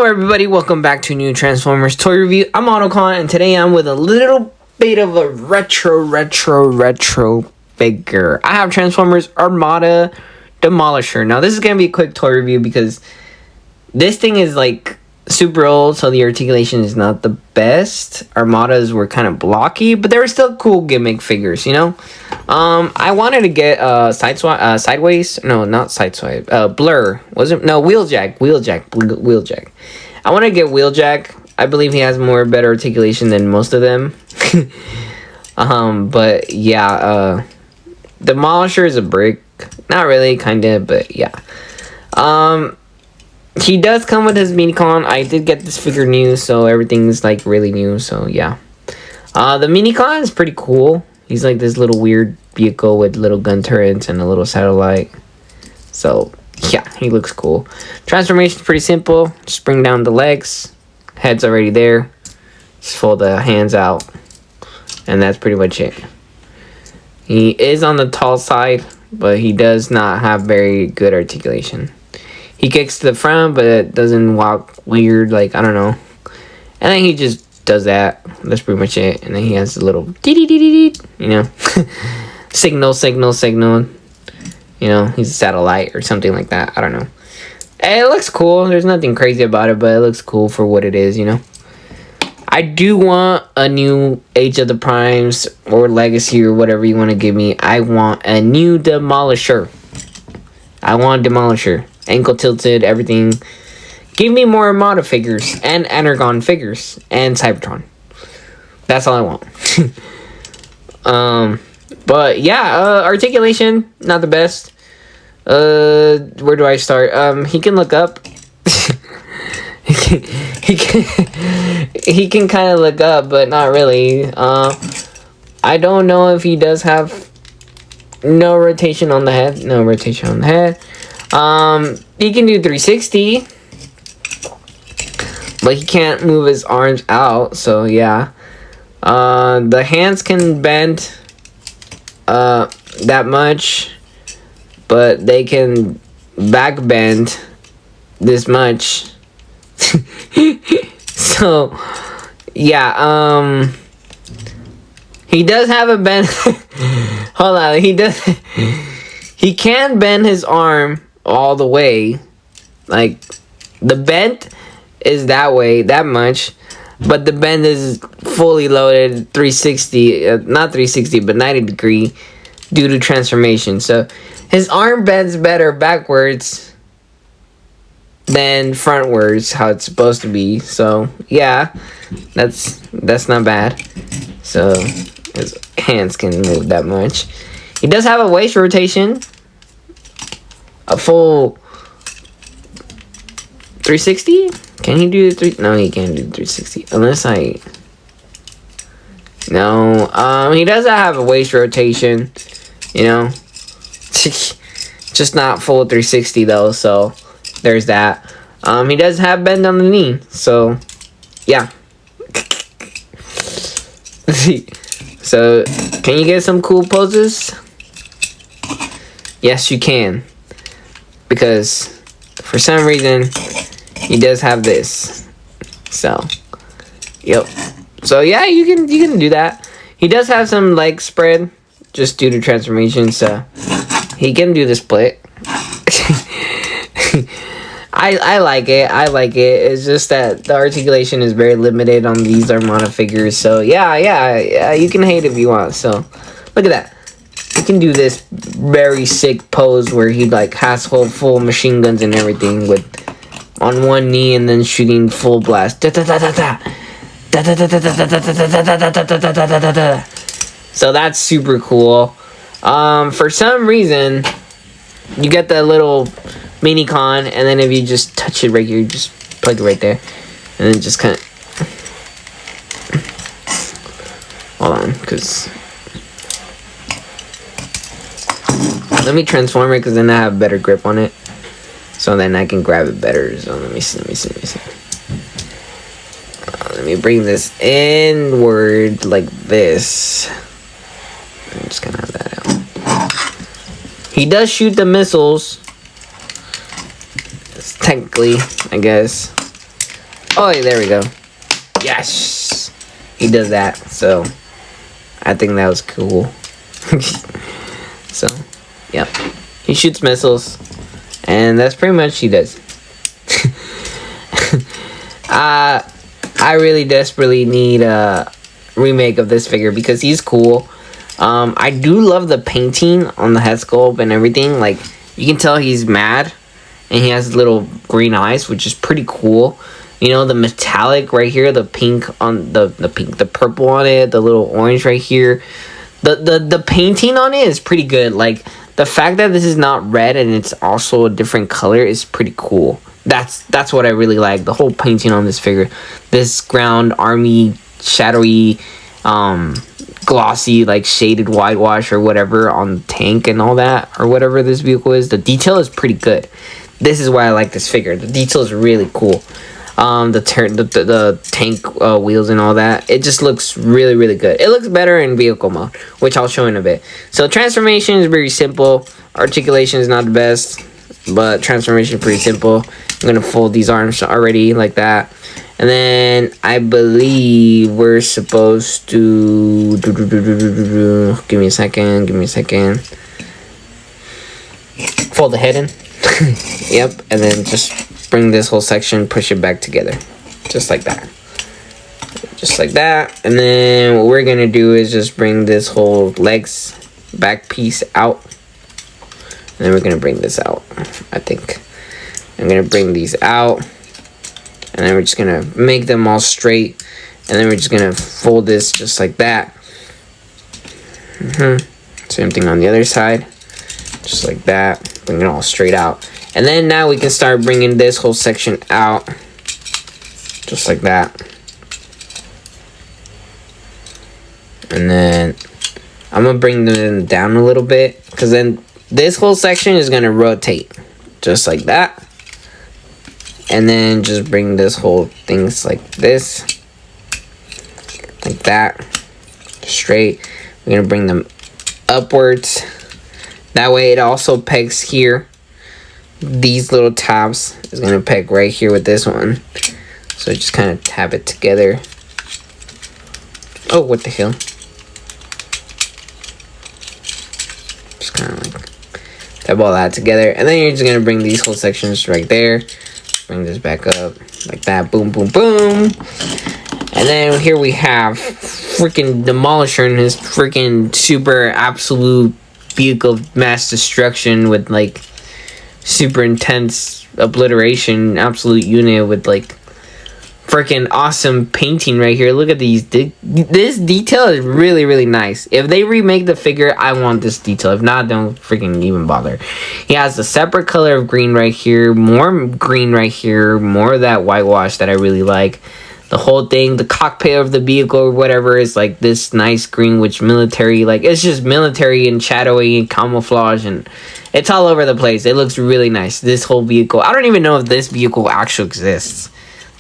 everybody, welcome back to a new Transformers toy review. I'm AutoCon, and today I'm with a little bit of a retro figure. I have Transformers Armada Demolisher. Now this is going to be a quick toy review because this thing is like super old, so the articulation is not the best. Armadas were kind of blocky, but they were still cool gimmick figures, you know? I wanted to get sideways. No, not sideswipe. Blur. Was it? No, Wheeljack. Wheeljack. I want to get Wheeljack. I believe he has better articulation than most of them. But yeah, Demolisher is a brick. Not really, kinda, but yeah. He does come with his Minicon. I did get this figure new, so everything's like really new, so yeah. The Minicon is pretty cool. He's like this little weird vehicle with little gun turrets and a little satellite. So yeah, he looks cool. Transformation's pretty simple. Just bring down the legs. Head's already there. Just fold the hands out. And that's pretty much it. He is on the tall side, but he does not have very good articulation. He kicks to the front, but it doesn't walk weird, like, I don't know. And then he just does that. That's pretty much it. And then he has a little dee-dee-dee-dee-dee, you know. signal. You know, he's a satellite or something like that. I don't know. It looks cool. There's nothing crazy about it, but it looks cool for what it is, you know. I do want a new Age of the Primes or Legacy or whatever you want to give me. I want a new Demolisher. I want a Demolisher. Ankle tilted, everything. Give me more Armada figures and Energon figures and Cybertron. That's all I want. But yeah, articulation not the best. Where do I start? He can look up. he can kind of look up, but not really. I don't know if he does have no rotation on the head. No rotation on the head. He can do 360, but he can't move his arms out, so yeah. The hands can bend that much, but they can back bend this much. So yeah, he does have a bend. Hold on, he can bend his arm all the way. Like, the bend is that way, that much, but the bend is fully loaded 360, not 360, but 90 degree due to transformation. So his arm bends better backwards than frontwards, how it's supposed to be. So yeah, that's not bad. So his hands can move that much. He does have a waist rotation, a full 360. Can he do the No, he can't do 360 unless I. No, he doesn't have a waist rotation, you know. Just not full 360 though, so there's that. He does have bend on the knee, so yeah. So can you get some cool poses? Yes, you can, because for some reason he does have this. So yep. So yeah, you can do that. He does have some leg spread just due to transformation, so he can do the split. I like it. It's just that the articulation is very limited on these Armada figures. So yeah, you can hate if you want. So look at that. He can do this very sick pose where he like has full machine guns and everything with on one knee and then shooting full blast. So that's super cool. For some reason, you get that little Minicon, and then if you just touch it right here, you just plug it right there, and then just kind of hold on, because let me transform it, because then I have better grip on it, so then I can grab it better. So let me see. Let me bring this inward like this. I'm just gonna have that out. He does shoot the missiles. Technically, I guess. Oh, there we go. Yes, he does that. So I think that was cool. So, yep, he shoots missiles, and that's pretty much he does. I really desperately need a remake of this figure because he's cool. I do love the painting on the head sculpt and everything. Like, you can tell he's mad, and he has little green eyes, which is pretty cool. You know, the metallic right here, the pink on the purple on it, the little orange right here. The painting on it is pretty good. Like, the fact that this is not red and it's also a different color is pretty cool. That's what I really like. The whole painting on this figure. This ground army shadowy glossy, like shaded whitewash or whatever on the tank and all that, or whatever this vehicle is. The detail is pretty good. This is why I like this figure. The detail is really cool. The tank wheels and all that, it just looks really good. It looks better in vehicle mode, which I'll show in a bit. So transformation is very simple. Articulation is not the best, but transformation is pretty simple. I'm gonna fold these arms already like that, and then I believe we're supposed to give me a second. Fold the head in. Yep, and then just bring this whole section, push it back together, just like that, and then what we're gonna do is just bring this whole legs back piece out, and then we're gonna bring this out. I think I'm gonna bring these out, and then we're just gonna make them all straight, and then we're just gonna fold this just like that. Same thing on the other side, just like that. Bring it all straight out, and then now we can start bringing this whole section out, just like that. And then I'm gonna bring them down a little bit, because then this whole section is gonna rotate, just like that. And then just bring this whole things like this, like that, straight. We're gonna bring them upwards. That way it also pegs here. These little tabs is gonna peg right here with this one. So just kind of tab it together. Oh, what the hell? Just kind of like tab all that together. And then you're just gonna bring these whole sections right there. Bring this back up like that. Boom, boom, boom. And then here we have freaking Demolisher and his freaking super absolute vehicle of mass destruction with like super intense obliteration absolute unit with like freaking awesome painting right here. Look at these. This detail is really nice. If they remake the figure, I want this detail. If not, don't freaking even bother. He has a separate color of green right here, more green right here, more of that whitewash that I really like. The whole thing, the cockpit of the vehicle or whatever is like this nice green, which military, like it's just military and shadowy and camouflage, and it's all over the place. It looks really nice. This whole vehicle, I don't even know if this vehicle actually exists.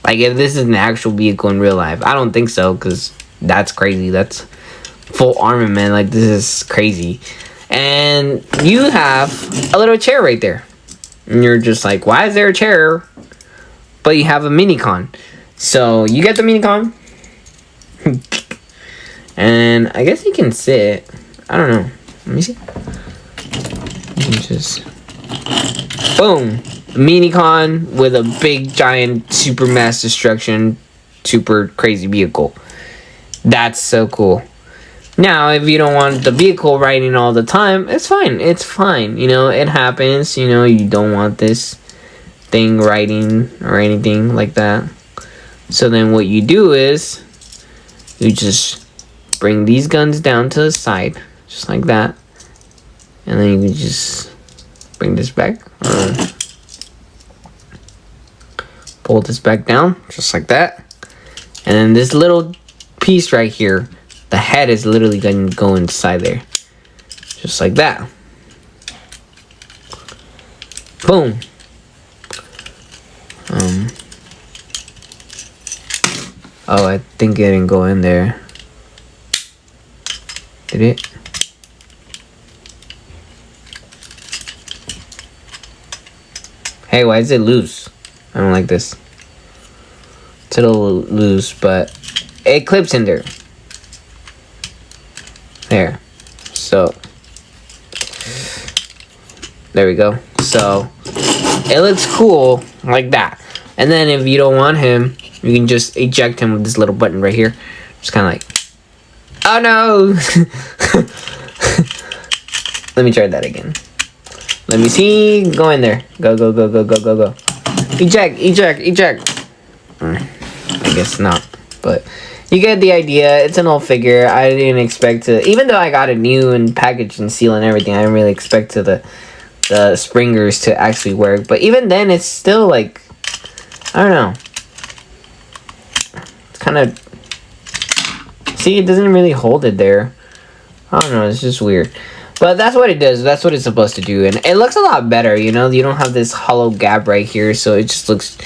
Like if this is an actual vehicle in real life. I don't think so, because that's crazy. That's full armament. Like this is crazy. And you have a little chair right there. And you're just like, why is there a chair? But you have a minicon. So you get the minicon, and I guess he can sit. I don't know. Let me see. You can just boom, minicon with a big giant super mass destruction, super crazy vehicle. That's so cool. Now, if you don't want the vehicle riding all the time, it's fine. It's fine. You know, it happens. You know, you don't want this thing riding or anything like that. So then what you do is you just bring these guns down to the side, just like that. And then you can just bring this back, or pull this back down, just like that. And then this little piece right here, the head is literally going to go inside there, just like that. Boom. Oh, I think it didn't go in there. Did it? Hey, why is it loose? I don't like this. It's a little loose, but it clips in there. There. So there we go. So it looks cool like that. And then if you don't want him, you can just eject him with this little button right here. Just kind of like, oh no. Let me try that again. Let me see. Go in there. Go, go, go, go, go, go, go. Eject, eject, eject. I guess not, but you get the idea. It's an old figure. I didn't expect to, even though I got it new and packaged and sealed and everything, I didn't really expect to the springers to actually work. But even then, it's still like, I don't know. It's kind of, see, it doesn't really hold it there. I don't know, it's just weird. But that's what it does. That's what it's supposed to do. And it looks a lot better, you know? You don't have this hollow gap right here, so it just looks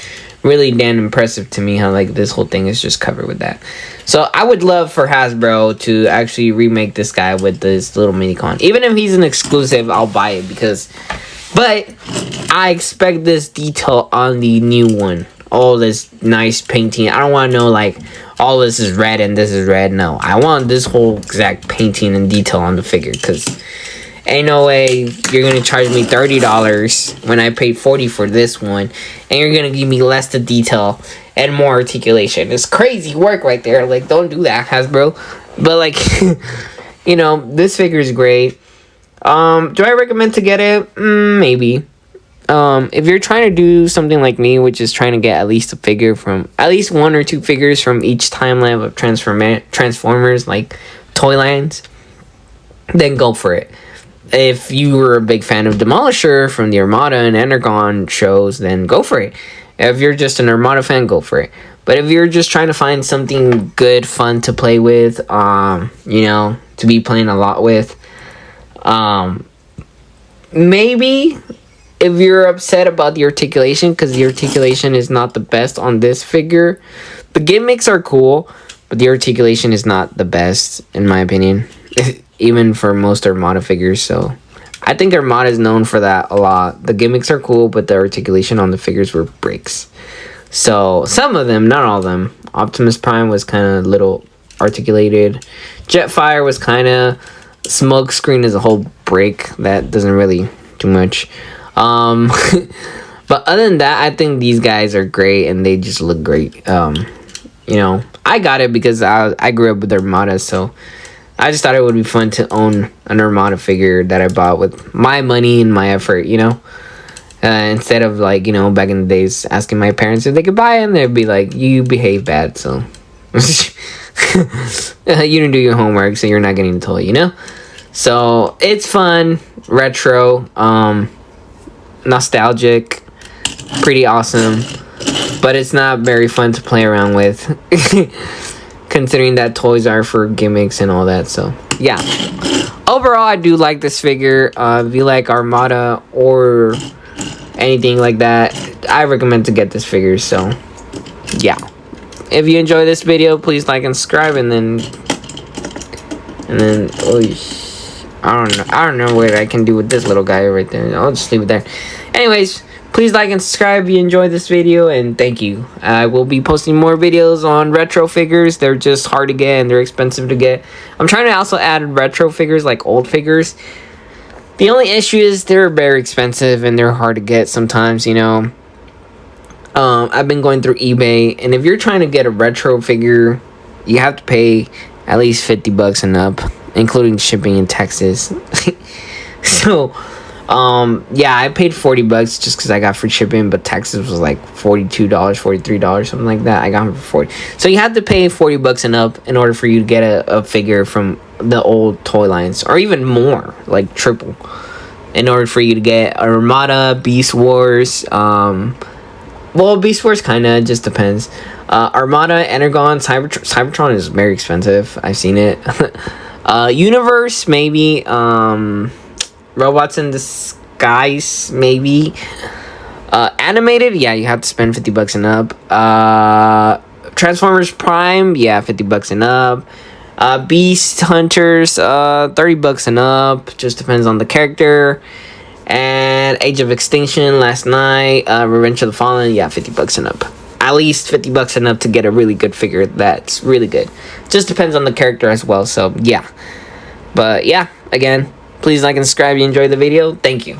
really damn impressive to me how, like, this whole thing is just covered with that. So I would love for Hasbro to actually remake this guy with this little mini-con. Even if he's an exclusive, I'll buy it because... But I expect this detail on the new one. All this nice painting. I don't want to know, like, all this is red and this is red. No, I want this whole exact painting and detail on the figure because ain't no way you're going to charge me $30 when I paid $40 for this one and you're going to give me less the detail and more articulation. It's crazy work right there. Like, don't do that, Hasbro. But, like, you know, this figure is great. Do I recommend to get it? Maybe. If you're trying to do something like me, which is trying to get at least a figure from, at least 1 or 2 figures from each timeline of Transformers, like toy lines, then go for it. If you were a big fan of Demolisher from the Armada and Energon shows, then go for it. If you're just an Armada fan, go for it. But if you're just trying to find something good, fun to play with, you know, to be playing a lot with, maybe if you're upset about the articulation, because the articulation is not the best on this figure. The gimmicks are cool, but the articulation is not the best, in my opinion. Even for most Armada figures, so... I think Armada is known for that a lot. The gimmicks are cool, but the articulation on the figures were bricks. So, some of them, not all of them. Optimus Prime was kind of little articulated. Jetfire was kind of... Smokescreen is a whole brick. That doesn't really do much. But other than that, I think these guys are great and they just look great. You know, I got it because I grew up with Armada, so I just thought it would be fun to own an Armada figure that I bought with my money and my effort, you know, instead of, like, you know, back in the days asking my parents if they could buy it and they'd be like, you behave bad, so you didn't do your homework, so you're not getting the toy, you know. So it's fun, retro, nostalgic, pretty awesome, but it's not very fun to play around with considering that toys are for gimmicks and all that. So yeah, overall I do like this figure. If you like Armada or anything like that, I recommend to get this figure. So yeah, if you enjoy this video, please like and subscribe, and then I don't know what I can do with this little guy right there. I'll just leave it there. Anyways, please like and subscribe if you enjoyed this video, and thank you. I will be posting more videos on retro figures. They're just hard to get and they're expensive to get. I'm trying to also add retro figures, like old figures. The only issue is they're very expensive and they're hard to get sometimes, you know. I've been going through eBay, and if you're trying to get a retro figure, you have to pay at least $50 and up, including shipping in Texas. So yeah, I paid $40 just because I got free shipping, but Texas was like $42, $43, something like that. I got them for 40. So you have to pay $40 and up in order for you to get a figure from the old toy lines, or even more, like triple, in order for you to get Armada, Beast Wars, well, Beast Wars kind of just depends. Armada, Energon, Cybertron is very expensive. I've seen it. Universe, maybe. Robots in Disguise, maybe. Animated, yeah, you have to spend $50 and up. Transformers Prime, yeah, $50 and up. Beast Hunters, $30 and up. Just depends on the character. And Age of Extinction, Last Night, Revenge of the Fallen, yeah, $50 and up. at least 50 bucks enough to get a really good figure that's really good. Just depends on the character as well, so yeah. But yeah, again, please like and subscribe if you enjoyed the video. Thank you.